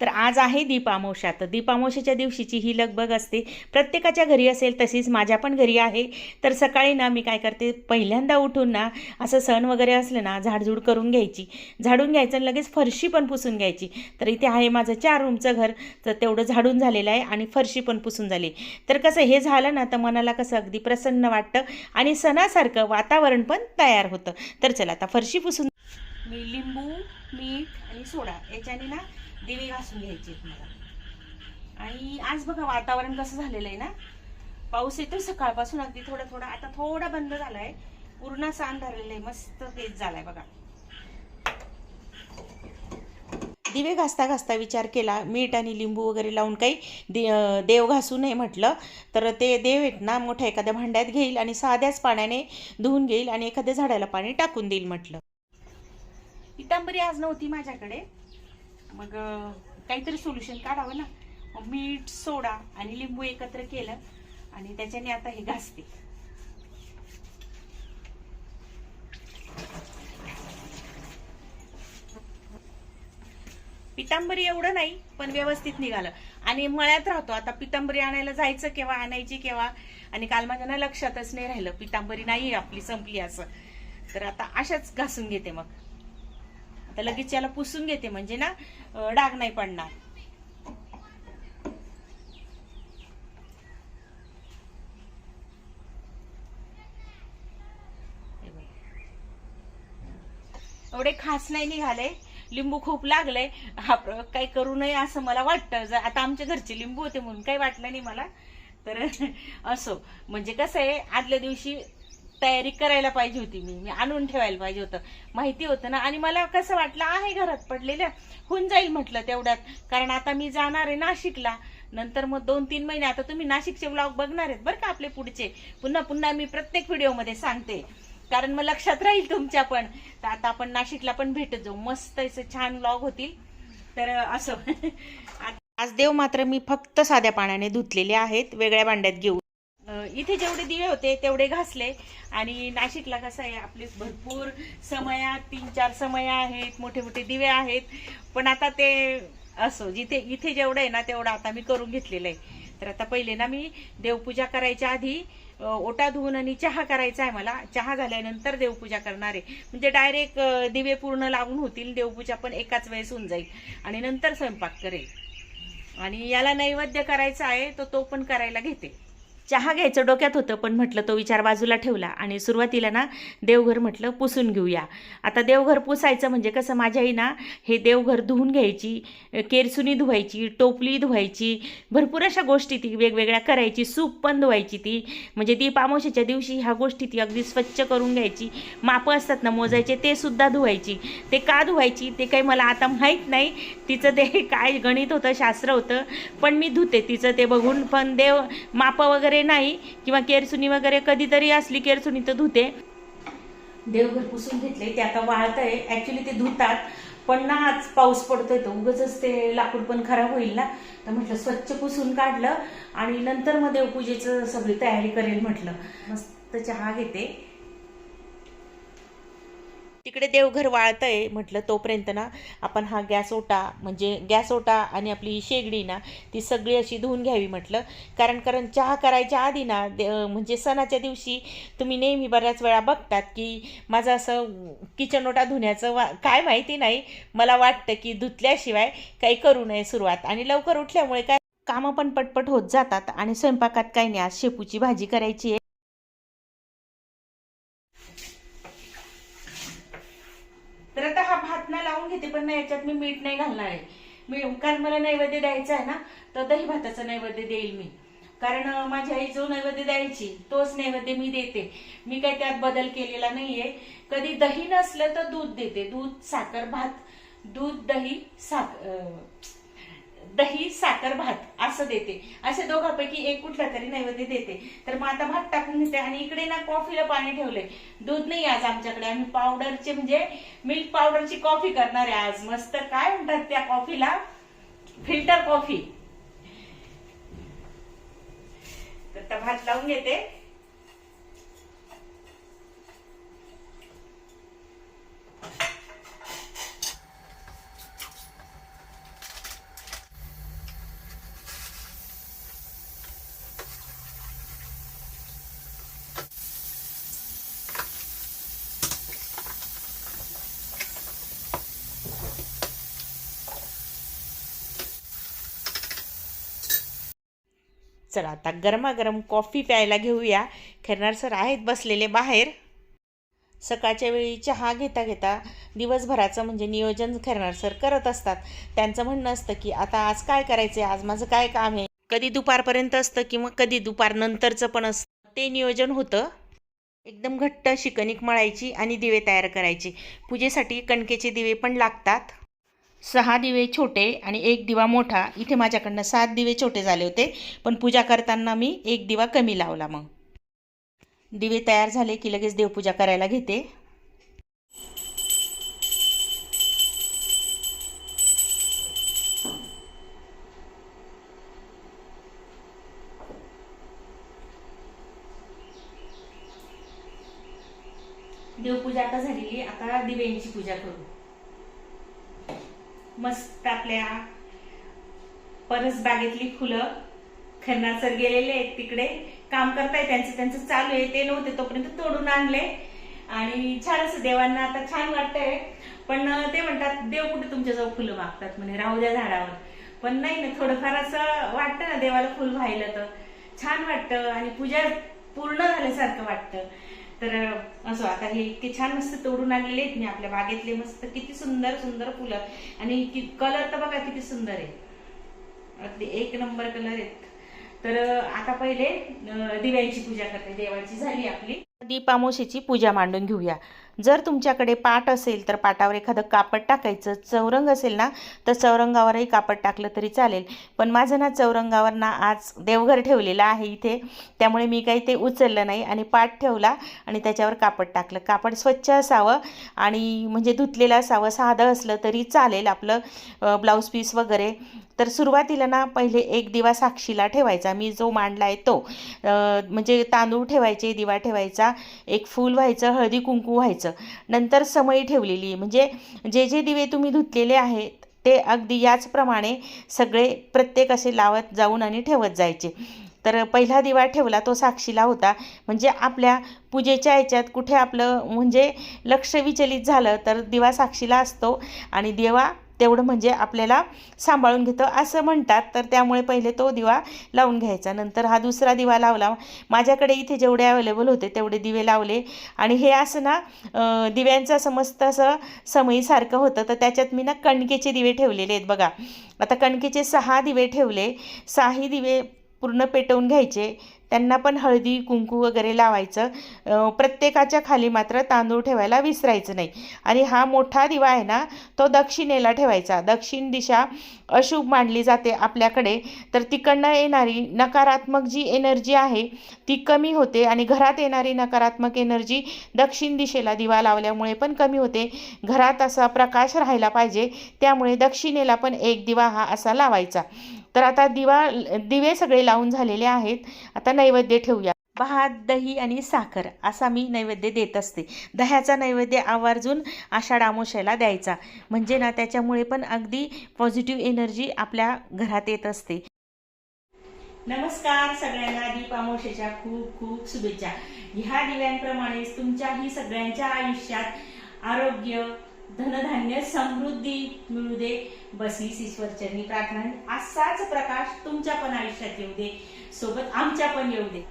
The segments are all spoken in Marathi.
तर आज आहे दीपामावस्या. तर दीपामावस्येच्या दिवशीची ही लगबग असते, प्रत्येकाच्या घरी असेल, तशीच माझ्या पण घरी आहे. तर सकाळी ना मी काय करते, पहिल्यांदा उठून ना असं सण वगैरे असलं ना झाडझूड करून घ्यायची, झाडून घ्यायचं आणि लगेच फरशी पण पुसून घ्यायची. तर इथे आहे माझं 4 रूमचं घर, तर तेवढं झाडून झालेलं आहे आणि फरशी पण पुसून झाली. तर कसं हे झालं ना तर मनाला कसं अगदी प्रसन्न वाटतं आणि सणासारखं वातावरण पण तयार होतं. तर चला आता फरशी पुसून मी लिंबू, मीठ आणि सोडा याच्याने ना दिवे घासून घ्यायचे मला. आणि आज बघा वातावरण कसं झालेलं आहे ना, पाऊस येतो सकाळपासून अगदी थोडा थोडा, आता थोडा बंद झालाय, पूर्ण असा अंधारलेलं आहे, मस्त तेच झालाय बघा. दिवे घासता घासता विचार केला, मीठ आणि लिंबू वगैरे लावून काही देव घासू नये म्हटलं. तर ते देव आहेत ना मोठ्या एखाद्या भांड्यात घेईल आणि साध्याच पाण्याने धुवून घेईल आणि एखाद्या झाडाला पाणी टाकून देईल म्हटलं. पितांबरी आज नव्हती माझ्याकडे, मग काहीतरी सोल्युशन काढावं ना. मग मीठ, सोडा आणि लिंबू एकत्र केलं आणि त्याच्याने आता हे घासते. पितांबरी एवढं नाही पण व्यवस्थित निघालं. आणि मळ्यात राहतो आता, पितांबरी आणायला जायचं केव्हा, आणायची केव्हा, आणि काल माझ्या ना लक्षातच नाही राहिलं पितांबरी नाही आपली संपली असं. तर आता अशाच घासून घेते, मग आता लगेच याला पुसून घेते म्हणजे ना डाग नाही पडणार. एवढे खास नाही निघाले, लिंबू खूप लागलंय. हा प्रयोग काही करू नये असं मला वाटतं. आता आमच्या घरचे लिंबू होते म्हणून काही वाटलं नाही मला. तर असो, म्हणजे कसं आहे, आदल्या दिवशी तयारी करायला पाहिजे होती, मी आणून ठेवायला पाहिजे होतं, माहिती होतं ना. आणि मला कसं वाटलं आहे घरात पडलेल्या, होऊन जाईल म्हटलं तेवढ्यात. कारण आता मी जाणार आहे नाशिकला, नंतर मग 2-3 महिने. आता तुम्ही नाशिकचे व्लॉग बघणार आहेत बरं का आपले पुढचे, पुन्हा पुन्हा मी प्रत्येक व्हिडिओमध्ये सांगते, कारण मग लक्षात राहील तुमच्या पण. तर आता आपण नाशिकला पण भेटत जाऊ, मस्त असे छान व्लॉग होतील. तर असं आज देव मात्र मी फक्त साध्या पाण्याने धुतलेले आहेत, वेगळ्या भांड्यात घेऊन. इथे जेवढे दिवे होते तेवढे घासले. आणि नाशिकला कसं आहे, आपले भरपूर समया, 3-4 समया आहेत, मोठे मोठे दिवे आहेत. पण आता ते असो, जिथे इथे जेवढं आहे ना तेवढं आता मी करून घेतलेलं आहे. तर आता पहिले ना मी देवपूजा करायच्या आधी ओटा धुवून आणि चहा करायचा आहे मला. चहा झाल्यानंतर देवपूजा करणार आहे, म्हणजे डायरेक्ट दिवे पूर्ण लावून होतील, देवपूजा पण एकाच वेळेस होऊन जाईल आणि नंतर स्वयंपाक करेल. आणि याला नैवेद्य करायचा आहे, तो पण करायला घेते. चहा घ्यायचं डोक्यात होतं, पण म्हटलं तो विचार बाजूला ठेवला आणि सुरुवातीला ना देवघर म्हटलं पुसून घेऊया. आता देवघर पुसायचं म्हणजे कसं, माझ्या आई ना हे देवघर धुवून घ्यायची, केरसुनी धुवायची, टोपली धुवायची, भरपूर अशा गोष्टी ती वेगवेगळ्या करायची, सूप पण धुवायची ती. म्हणजे ती दीपामावस्येच्या दिवशी ह्या गोष्टी ती अगदी स्वच्छ करून घ्यायची. मापं असतात ना मोजायचे, ते सुद्धा धुवायची. ते का धुवायची ते काही मला आता माहीत नाही, तिचं ते काय गणित होतं, शास्त्र होतं, पण मी धुते तिचं ते बघून. पण देव मापं वगैरे नाही, किंवा केरसुनी वगैरे कधीतरी असली केरसुनी तर धुते. देवघर पुसून घेतले, ते आता वाळतंय. ऍक्च्युली ते धुतात, पण ना आज पाऊस पडतोय तर उगाचच ते लाकूड पण खराब होईल ना, तर म्हटलं स्वच्छ पुसून काढलं आणि नंतर मग देवपूजेचं सगळी तयारी करेल म्हटलं. मस्त चहा घेते. तिकडे देवघर वाळतंय, म्हटलं तोपर्यंत ना आपण हा गॅस ओटा, म्हणजे गॅस ओटा आणि आपली शेगडी ना ती सगळी अशी धुवून घ्यावी म्हटलं. कारण चहा करायच्या आधी ना म्हणजे सणाच्या दिवशी तुम्ही नेहमी बऱ्याच वेळा बघतात की माझं असं किचन ओटा धुण्याचं काय माहिती नाही, मला वाटतं की धुतल्याशिवाय काही करू नये सुरुवात. आणि लवकर उठल्यामुळे काय कामं पण पटपट होत जातात. आणि स्वयंपाकात काही नाही, आज शेपूची भाजी करायची आहे. तर आता हा भात ना लावून घेते, पण ना याच्यात मी मीठ नाही घालणार आहे. कारण मला नैवेद्य द्यायचा आहे ना, तर दही भाताचा नैवेद्य देईल मी. कारण माझी आई जो नैवेद्य द्यायची तोच नैवेद्य मी देते. मी काही त्यात बदल केलेला नाहीये. कधी दही नसलं तर दूध देते, दूध साखर भात, दूध दही दही साखर भात असं देते. असे दोघांपैकी एक कुठला तरी नैवेद्य देते. तर मग आता भात टाकून घेते. आणि इकडे ना कॉफीला पाणी ठेवलंय. दूध नाही आज आमच्याकडे, आम्ही पावडरचे म्हणजे मिल्क पावडरची कॉफी करणार आहे आज. मस्त काय म्हणतात त्या कॉफीला, फिल्टर कॉफी. तर भात लावून घेते. चला आता गरमागरम कॉफी प्यायला घेऊया. खैरनार सर आहेत बसलेले बाहेर. सकाळच्या वेळी चहा घेता घेता दिवसभराचं म्हणजे नियोजन खैरनार सर करत असतात. त्यांचं म्हणणं असतं की आता आज काय करायचं आहे, आज माझं काय काम आहे. कधी दुपारपर्यंत असतं किंवा कधी दुपारनंतरचं पण असतं. ते नियोजन होतं. एकदम घट्ट अशी कणिक मळायची आणि दिवे तयार करायचे. पूजेसाठी कणकेचे दिवे पण लागतात. 6 दिवे छोटे आणि 1 दिवा मोठा. इथे माझ्याकडनं 7 दिवे छोटे झाले होते, पण पूजा करताना मी 1 दिवा कमी लावला. मग दिवे तयार झाले की लगेच देवपूजा करायला घेते. देवपूजा आता झालेली, आता दिव्यांची पूजा करू. मस्त आपल्या परसबागेतली फुलं खैरनार सर गेलेले आहेत तिकडे, काम करताय, त्यांचं चालू आहे. ते नव्हते तोपर्यंत तोडून आणले आणि छान असं देवांना आता छान वाटतंय. पण ते म्हणतात देव कुठे तुमच्याजवळ फुलं मागतात म्हणे, राहू द्या झाडावर. पण नाही ना, थोडंफार असं वाटतं ना देवाला फुल व्हायला तर छान वाटतं आणि पूजा पूर्ण झाल्यासारखं वाटतं. तर असं आता हे इतके छान मस्त तोडून आणलेले आहेत मी आपल्या बागेतले. मस्त किती सुंदर सुंदर फुलं आणि कलर तर बघा किती सुंदर आहे, अगदी 1 नंबर कलर आहेत. तर आता पहिले दिव्यांची पूजा करते. देवाची झाली आपली. दीपामावशीची पूजा मांडून घेऊया. जर तुमच्याकडे पाट असेल तर पाटावर एखादं कापड टाकायचं. चौरंग असेल ना तर चौरंगावरही कापड टाकलं तरी चालेल. पण माझं ना चौरंगावर ना आज देवघर ठेवलेलं आहे इथे, त्यामुळे मी काही ते उचललं नाही आणि पाट ठेवला आणि त्याच्यावर कापड टाकलं. कापड स्वच्छ असावं आणि म्हणजे धुतलेलं असावं. साधं असलं तरी चालेल आपलं ब्लाऊज पीस वगैरे. तर सुरुवातीला ना पहिले 1 दिवा साक्षीला ठेवायचा. मी जो मांडला आहे तो म्हणजे तांदूळ ठेवायचे, दिवा ठेवायचा, 1 फूल व्हायचं, हळदी कुंकू व्हायचं. नंतर समई ठेवलेली, म्हणजे जे जे दिवे तुम्ही धुतलेले आहेत ते अगदी याचप्रमाणे सगळे प्रत्येक असे लावत जाऊन आणि ठेवत जायचे. तर पहिला दिवा ठेवला तो साक्षीला होता. म्हणजे आपल्या पूजेच्या ह्याच्यात कुठे आपलं म्हणजे लक्ष विचलित झालं तर दिवा साक्षीला असतो आणि देवा तेवढं म्हणजे आपल्याला सांभाळून घेतो असं म्हणतात. तर त्यामुळे पहिले तो दिवा लावून घ्यायचा. नंतर हा दुसरा दिवा लावला. माझ्याकडे इथे जेवढे अवेलेबल होते तेवढे दिवे लावले आणि हे असं ना दिव्यांचं असं मस्त असं समईसारखं होतं. तर त्याच्यात मी ना कणकेचे दिवे ठेवलेले आहेत बघा. आता कणकेचे 6 दिवे ठेवले. 6ही दिवे पूर्ण पेटवून घ्यायचे. त्यांना पण हळदी कुंकू वगैरे लावायचं. प्रत्येकाच्या खाली मात्र तांदूळ ठेवायला विसरायचं नाही. आणि हा मोठा दिवा आहे ना तो दक्षिणेला ठेवायचा. दक्षिण दिशा अशुभ मानली जाते आपल्याकडे. तर तिकडनं येणारी नकारात्मक जी एनर्जी आहे ती कमी होते आणि घरात येणारी नकारात्मक एनर्जी दक्षिण दिशेला दिवा लावल्यामुळे पण कमी होते. घरात असा प्रकाश राहायला पाहिजे, त्यामुळे दक्षिणेला पण 1 दिवा हा असा लावायचा. तर आता दिवे सगळे लावून झालेले आहेत. आता नैवेद्य ठेवूया. भात, दही आणि साखर असा मी नैवेद्य देत असते. दह्याचा नैवेद्य आवर्जून आषाढ अमावस्येला द्यायचा, म्हणजे ना त्याच्यामुळे पण अगदी पॉझिटिव्ह एनर्जी आपल्या घरात येत असते. नमस्कार सगळ्यांना, दीप अमावस्येच्या खूप खूप शुभेच्छा. ह्या दिव्यांप्रमाणेच तुमच्याही सगळ्यांच्या आयुष्यात आरोग्य, धनधान्य, समृद्धी मिळू दे. बसीस ईश्वरचरणी प्रार्थना. असाच प्रकाश तुमच्या पण आयुष्यात येऊ दे, सोबत आमच्या पण येऊ दे.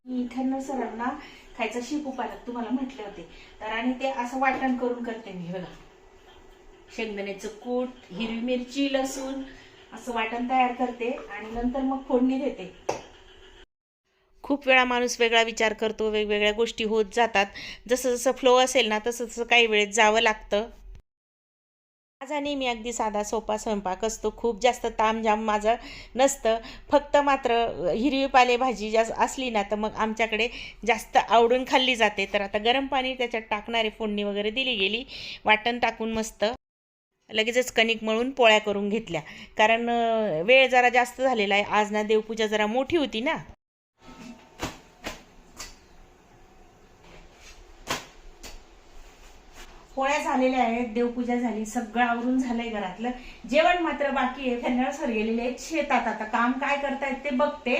मी खैरनार सरांना खायचा शिप उपायात तुम्हाला म्हटले होते, तर आणि ते असं वाटण करून करते मी बघा. शेंगदाण्याचं कूट, हिरवी मिरची, लसूण असं वाटण तयार करते आणि नंतर मग फोडणी देते. खूप वेळा माणूस वेगळा विचार करतो, वेगवेगळ्या गोष्टी होत जातात. जसं जसं फ्लो असेल ना तसं तसं काही वेळेत जावं लागतं. माझा नेहमी अगदी साधा सोपा स्वयंपाक असतो. खूप जास्त तामझाम माझं नसतं. फक्त मात्र हिरवी पालेभाजी जास्त असली ना तर मग आमच्याकडे जास्त आवडून खाल्ली जाते. तर आता गरम पाणी त्याच्यात टाकणारे, फोडणी वगैरे दिली गेली, वाटण टाकून मस्त लगेचच कणिक मळून पोळ्या करून घेतल्या. कारण वेळ जरा जास्त झालेला आहे आज ना, देवपूजा जरा मोठी होती ना. पोळ्या झालेल्या आहेत, देवपूजा झाली, सगळं आवरून झालंय घरातलं. जेवण मात्र बाकी आहे. खैरनार सर गेलेले आहेत शेतात. आता काम काय करतायत ते बघते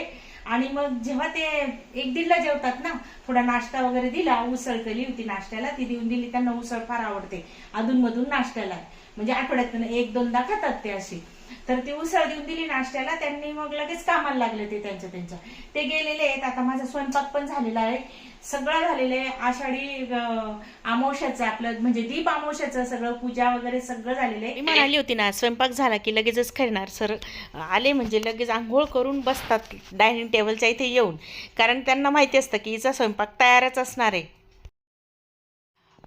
आणि मग जेव्हा ते 1-1:30ला जेवतात ना, थोडा नाश्ता वगैरे दिला. उसळ केली होती नाश्त्याला, ती देऊन दिली. त्यांना उसळ फार आवडते. अधूनमधून नाश्त्याला म्हणजे आठवड्यातून 1-2दा खातात ते अशी. तर ती उसळ देऊन दिली नाश्त्याला. त्यांनी मग लगेच कामाला लागले ते त्यांच्या ते गेलेले आहेत. आता माझा स्वयंपाक पण झालेला आहे, सगळं झालेलं आहे. आषाढी अमावस्याचं आपलं म्हणजे दीप अमावस्याचं सगळं पूजा वगैरे सगळं झालेलं आहे. मी म्हणाली होती ना स्वयंपाक झाला की लगेचच खेळणार. सर आले म्हणजे लगेच आंघोळ करून बसतात डायनिंग टेबलच्या इथे येऊन, कारण त्यांना माहिती असतं की हिचा स्वयंपाक तयारच असणार आहे.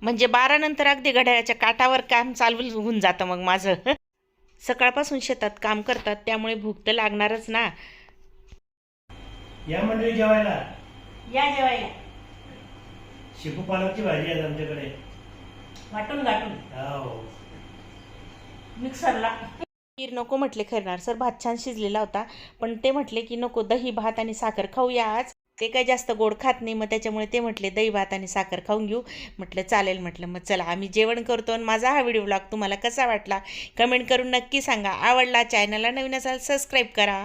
म्हणजे 12 नंतर अगदी घड्याळाच्या काठावर काम चालू होऊन जातं मग माझं. सकाळपासून शेतात काम करतात त्यामुळे भूक तर लागणारच ना. या मंडळी जेवायला या जेवायला. शेपू पालकची भाजी आहे आमच्याकडे, वाटून गाठून हो मिक्सरला. खीर नको म्हटले खैरनार सर, भात छान शिजलेला होता, पण ते म्हटले की नको दही भात आणि साखर खाऊया आज. ते काही जास्त गोड खात नाही, मग त्याच्यामुळे ते म्हटले दही भात आणि साखर खाऊन घेऊ. म्हटलं चालेल. म्हटलं मग चला आम्ही जेवण करतो. आणि माझा हा व्हिडिओ ब्लॉग तुम्हाला कसा वाटला कमेंट करून नक्की सांगा. आवडला चॅनलला नवीन असाल सबस्क्राईब करा.